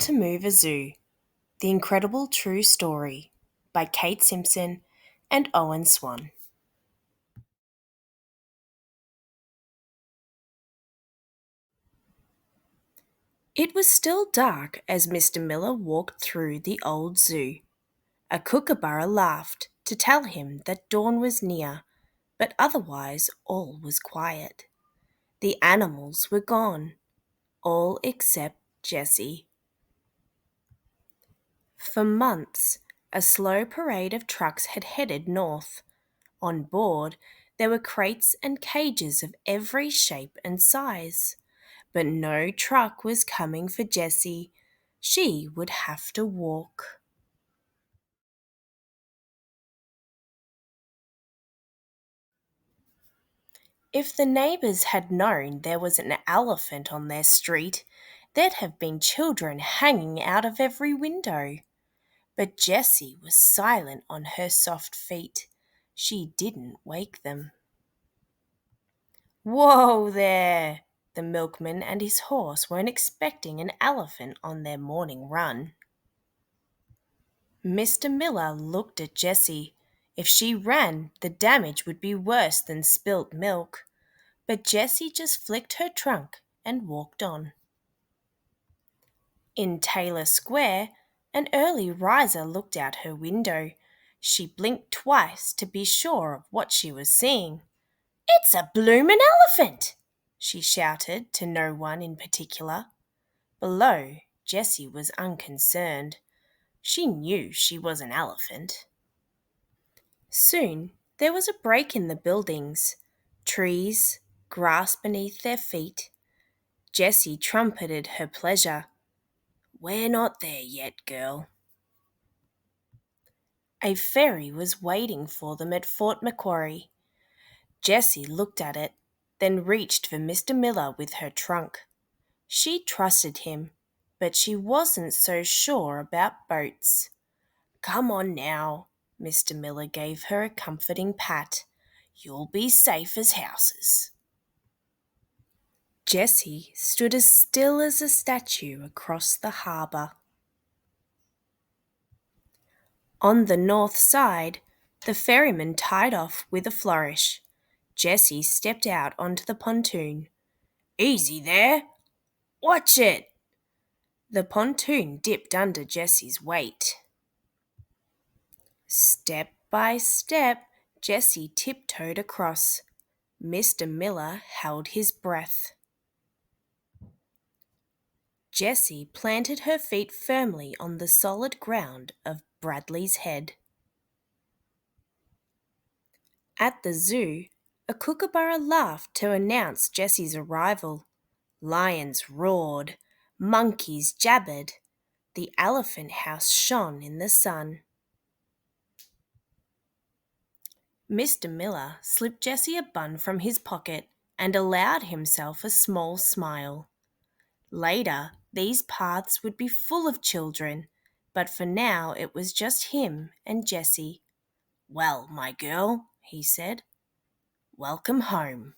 to Move a Zoo, The Incredible True Story by Kate Simpson and Owen Swan. It was still dark as Mr. Miller walked through the old zoo. A kookaburra laughed to tell him that dawn was near, but otherwise all was quiet. The animals were gone, all except Jessie. For months, a slow parade of trucks had headed north. On board, there were crates and cages of every shape and size. But no truck was coming for Jessie. She would have to walk. If the neighbours had known there was an elephant on their street, there'd have been children hanging out of every window. But Jessie was silent on her soft feet. She didn't wake them. Whoa there! The milkman and his horse weren't expecting an elephant on their morning run. Mr. Miller looked at Jessie. If she ran, the damage would be worse than spilt milk. But Jessie just flicked her trunk and walked on. In Taylor Square, an early riser looked out her window. She blinked twice to be sure of what she was seeing. "It's a bloomin' elephant!" she shouted to no one in particular. Below, Jessie was unconcerned. She knew she was an elephant. Soon there was a break in the buildings. Trees, grass beneath their feet. Jessie trumpeted her pleasure. "We're not there yet, girl." A ferry was waiting for them at Fort Macquarie. Jessie looked at it, then reached for Mr. Miller with her trunk. She trusted him, but she wasn't so sure about boats. "Come on now," Mr. Miller gave her a comforting pat. "You'll be safe as houses." Jessie stood as still as a statue across the harbour. On the north side, the ferryman tied off with a flourish. Jessie stepped out onto the pontoon. "Easy there! Watch it!" The pontoon dipped under Jessie's weight. Step by step, Jessie tiptoed across. Mr. Miller held his breath. Jessie planted her feet firmly on the solid ground of Bradley's Head. At the zoo, a kookaburra laughed to announce Jessie's arrival. Lions roared, monkeys jabbered. The elephant house shone in the sun. Mr. Miller slipped Jessie a bun from his pocket and allowed himself a small smile. Later, these paths would be full of children, but for now it was just him and Jessie. "Well, my girl," he said, "welcome home."